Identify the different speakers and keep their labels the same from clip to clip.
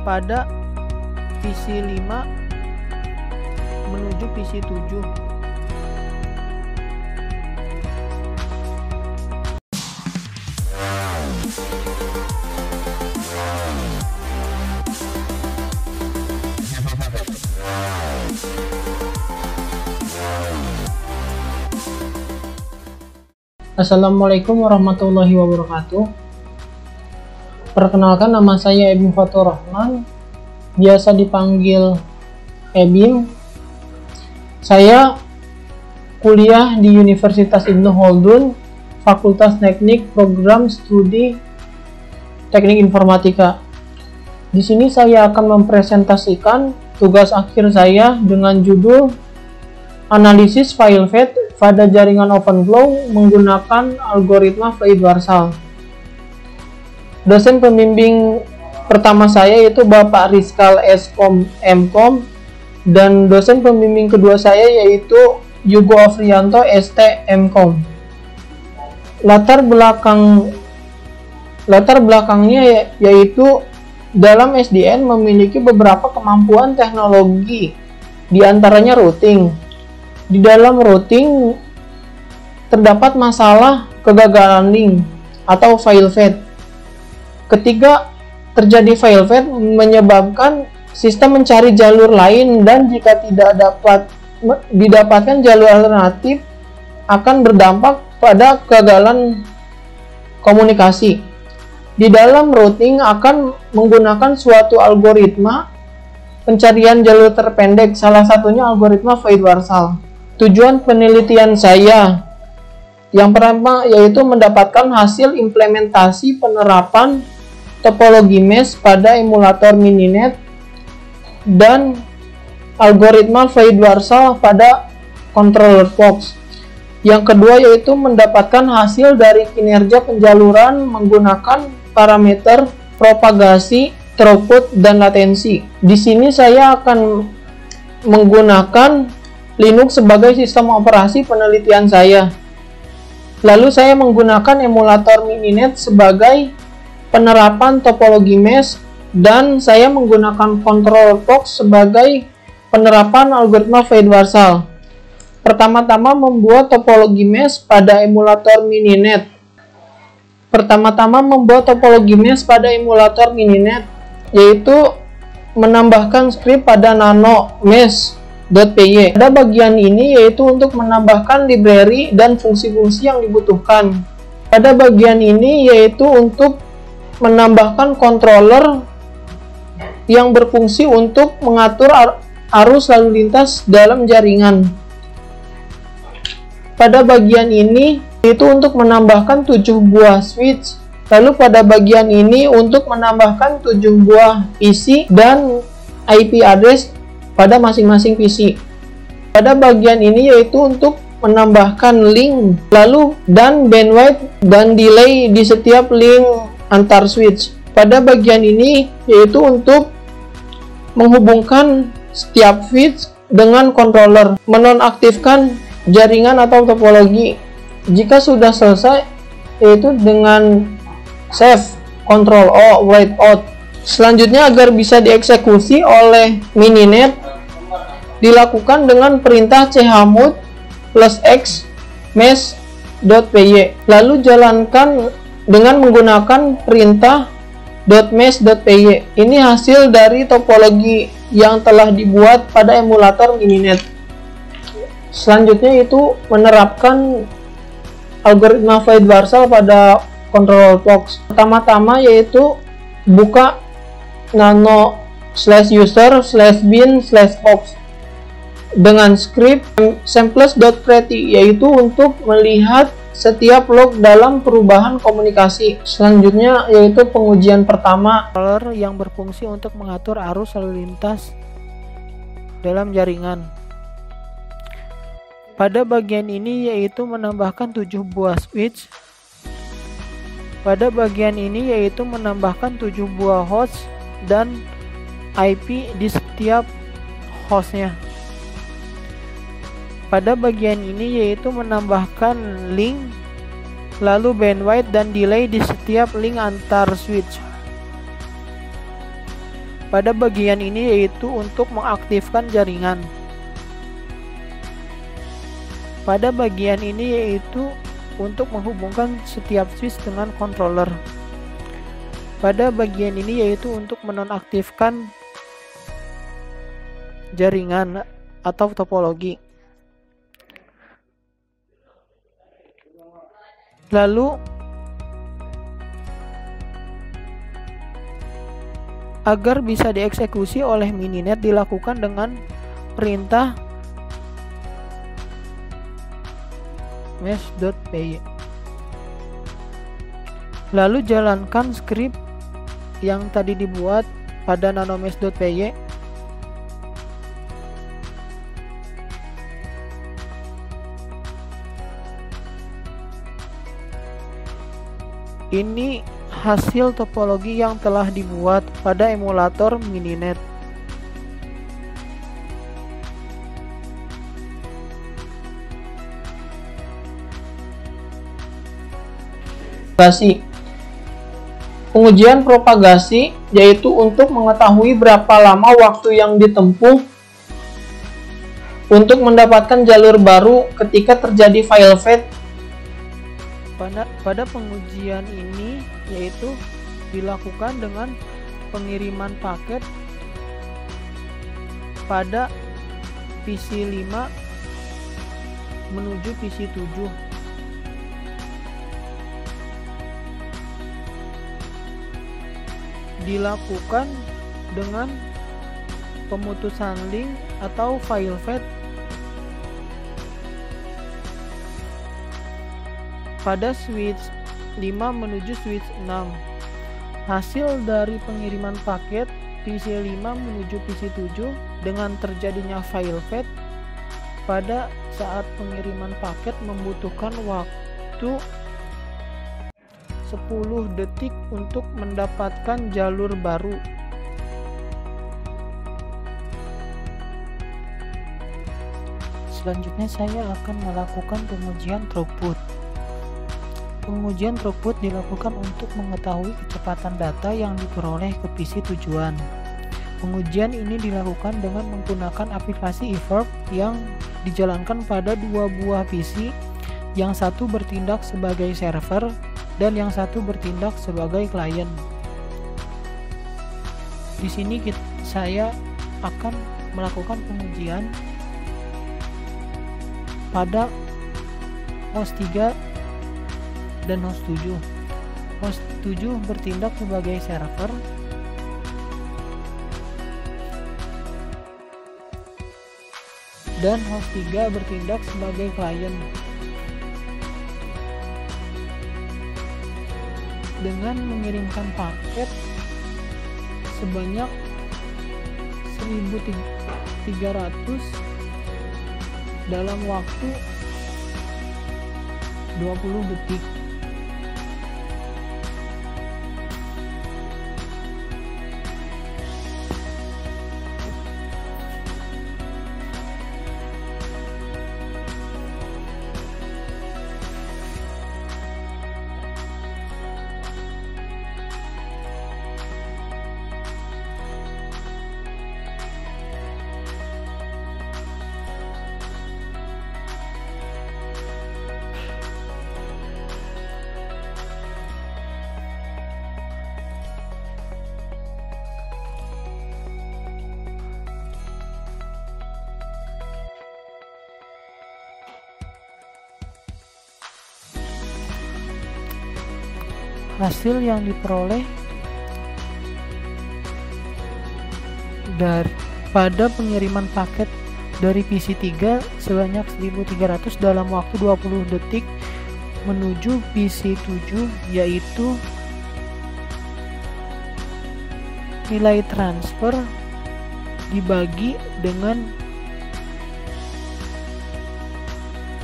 Speaker 1: pada PC 5 menuju PC 7.
Speaker 2: Assalamualaikum warahmatullahi wabarakatuh. Perkenalkan, nama saya Ebim Fatur Rahman, biasa dipanggil Ebim. Saya kuliah di Universitas Ibnu Khaldun, Fakultas Teknik, Program Studi Teknik Informatika. Di sini saya akan mempresentasikan tugas akhir saya dengan judul Analisis File Fed pada jaringan OpenFlow menggunakan algoritma Fluid-Warshall. Dosen pembimbing pertama saya yaitu Bapak Rizkal S.Com M.Com, dan dosen pembimbing kedua saya yaitu Yugo Afrianto ST M.Com. Latar belakangnya yaitu dalam SDN memiliki beberapa kemampuan teknologi, diantaranya routing. Di dalam routing terdapat masalah kegagalan link atau file fade. Ketika terjadi file fade menyebabkan sistem mencari jalur lain, dan jika tidak dapat didapatkan jalur alternatif akan berdampak pada kegagalan komunikasi. Di dalam routing akan menggunakan suatu algoritma pencarian jalur terpendek, salah satunya algoritma Fluid-Warshall. Tujuan penelitian saya yang pertama yaitu mendapatkan hasil implementasi penerapan topologi mesh pada emulator Mininet dan algoritma Fluid-Warshall pada controller box. Yang kedua yaitu mendapatkan hasil dari kinerja penjaluran menggunakan parameter propagasi, throughput, dan latensi. Di sini saya akan menggunakan Linux sebagai sistem operasi penelitian saya. Lalu saya menggunakan emulator Mininet sebagai penerapan topologi mesh, dan saya menggunakan control box sebagai penerapan algoritma Fluid-Warshall. Pertama-tama membuat topologi mesh pada emulator Mininet. Yaitu menambahkan skrip pada nano mesh.py. Pada bagian ini yaitu untuk menambahkan library dan fungsi-fungsi yang dibutuhkan. Pada bagian ini yaitu untuk menambahkan controller yang berfungsi untuk mengatur arus lalu lintas dalam jaringan. Pada bagian ini yaitu untuk menambahkan 7 buah switch. Lalu pada bagian ini untuk menambahkan 7 buah PC dan IP address pada masing-masing PC. Pada bagian ini yaitu untuk menambahkan link, lalu dan bandwidth dan delay di setiap link antar switch. Pada bagian ini yaitu untuk menghubungkan setiap switch dengan controller, menonaktifkan jaringan atau topologi. Jika sudah selesai yaitu dengan save, Ctrl O, write out. Selanjutnya agar bisa dieksekusi oleh Mininet dilakukan dengan perintah chmod +x mesh.py. Lalu jalankan dengan menggunakan perintah .mesh.py. Ini hasil dari topologi yang telah dibuat pada emulator Mininet. Selanjutnya itu menerapkan algoritma Fluid-Warshall pada control box. Pertama-tama yaitu buka nano/user/bin/box dengan script samples.pretty, yaitu untuk melihat setiap log dalam perubahan komunikasi. Selanjutnya yaitu pengujian pertama,
Speaker 1: Controller yang berfungsi untuk mengatur arus lalu lintas dalam jaringan. Pada bagian ini yaitu menambahkan 7 buah switch. Pada bagian ini yaitu menambahkan 7 buah host dan IP di setiap hostnya. Pada bagian ini yaitu menambahkan link, lalu bandwidth dan delay di setiap link antar switch. pada bagian ini yaitu untuk mengaktifkan jaringan. Pada bagian ini yaitu untuk menghubungkan setiap switch dengan controller. Pada bagian ini yaitu untuk menonaktifkan jaringan atau topologi. Lalu agar bisa dieksekusi oleh Mininet dilakukan dengan perintah mesh.py. Lalu jalankan script yang tadi dibuat pada nanomesh.py. Ini hasil topologi yang telah dibuat pada emulator Mininet.
Speaker 2: Pengujian propagasi yaitu untuk mengetahui berapa lama waktu yang ditempuh untuk mendapatkan jalur baru ketika terjadi file fade.
Speaker 1: Pada pengujian ini yaitu dilakukan dengan pengiriman paket pada PC 5 menuju PC 7. Dilakukan dengan pemutusan link atau file fade pada switch 5 menuju switch 6. Hasil dari pengiriman paket PC 5 menuju PC 7 dengan terjadinya file fade pada saat pengiriman paket membutuhkan waktu 10 detik untuk mendapatkan jalur baru. Selanjutnya saya akan melakukan pengujian throughput. Pengujian throughput dilakukan untuk mengetahui kecepatan data yang diperoleh ke PC tujuan. Pengujian ini dilakukan dengan menggunakan aplikasi eVerb yang dijalankan pada dua buah PC, yang satu bertindak sebagai server dan yang satu bertindak sebagai klien. Di sini saya akan melakukan pengujian pada host 3 dan host 7. Host 7 bertindak sebagai server dan host 3 bertindak sebagai klien. Dengan mengirimkan paket sebanyak 1300 dalam waktu 20 detik. Hasil yang diperoleh pada pengiriman paket dari PC 3 sebanyak 1300 dalam waktu 20 detik menuju PC 7 yaitu nilai transfer dibagi dengan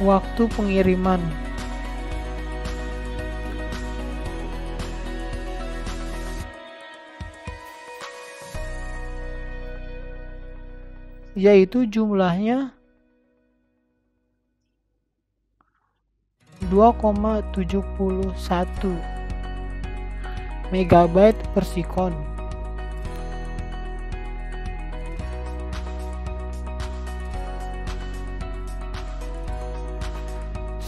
Speaker 1: waktu pengiriman, yaitu jumlahnya 2,71 MB per second.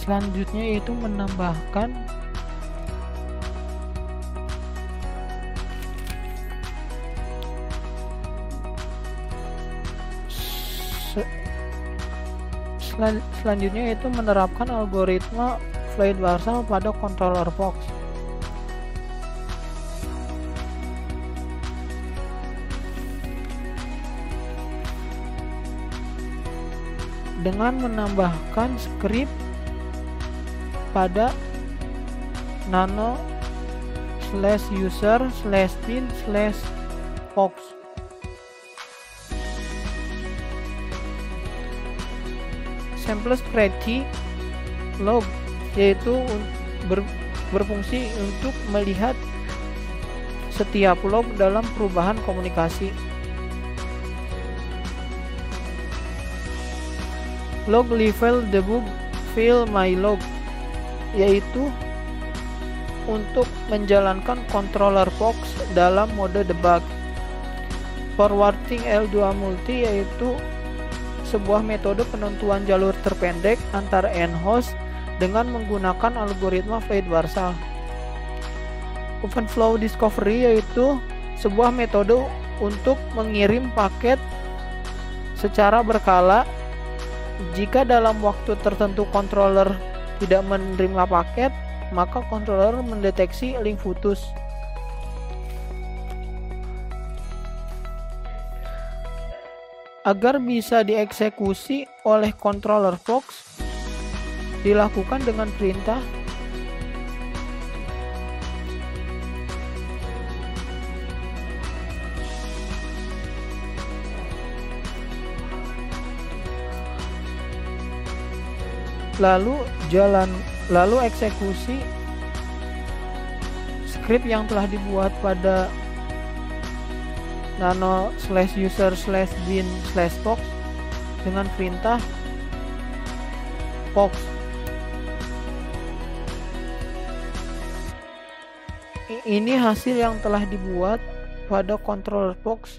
Speaker 1: Selanjutnya yaitu menambahkan menerapkan algoritma Floyd Warshall pada controller POX. Dengan menambahkan script pada nano/user/bin/POX. Sample create log yaitu berfungsi untuk melihat setiap log dalam perubahan komunikasi. Log level debug file my log yaitu untuk menjalankan controller POX dalam mode debug. Forwarding L2 multi yaitu sebuah metode penentuan jalur terpendek antara end-host dengan menggunakan algoritma Floyd Warshall. Open Flow Discovery yaitu sebuah metode untuk mengirim paket secara berkala. Jika dalam waktu tertentu controller tidak menerima paket, maka controller mendeteksi link putus. Agar bisa dieksekusi oleh controller POX, dilakukan dengan perintah lalu eksekusi script yang telah dibuat pada nano/user/bin/POX dengan perintah POX. Ini hasil yang telah dibuat pada controller POX.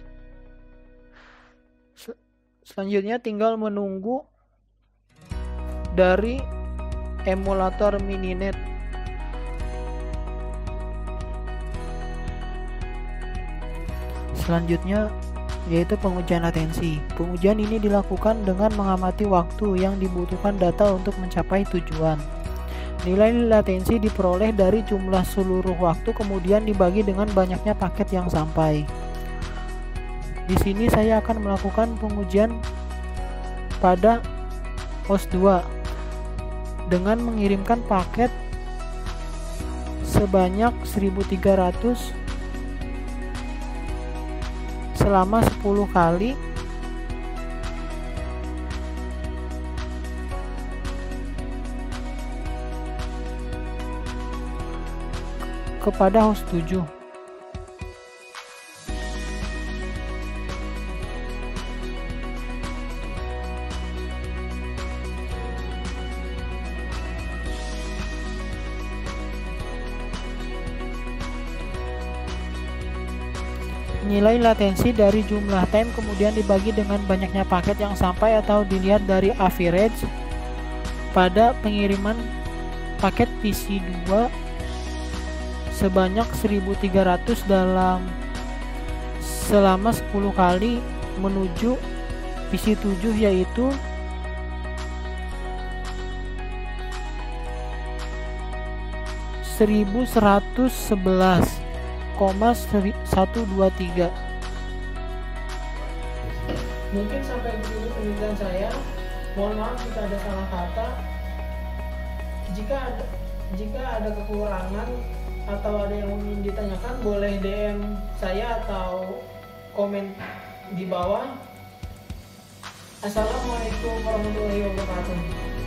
Speaker 1: Selanjutnya tinggal menunggu dari emulator Mininet. Selanjutnya yaitu pengujian latensi. Pengujian ini dilakukan dengan mengamati waktu yang dibutuhkan data untuk mencapai tujuan. Nilai latensi diperoleh dari jumlah seluruh waktu kemudian dibagi dengan banyaknya paket yang sampai. Di sini saya akan melakukan pengujian pada host 2 dengan mengirimkan paket sebanyak 1300 selama 10 kali kepada host 7. Nilai latensi dari jumlah time kemudian dibagi dengan banyaknya paket yang sampai atau dilihat dari average pada pengiriman paket PC2 sebanyak 1300 selama 10 kali menuju PC7 yaitu 1111,123. Mungkin sampai begitu penjelasan saya. Mohon maaf jika ada salah kata. Jika ada kekurangan atau ada yang ingin ditanyakan, boleh DM saya atau komen di bawah. Assalamualaikum warahmatullahi wabarakatuh.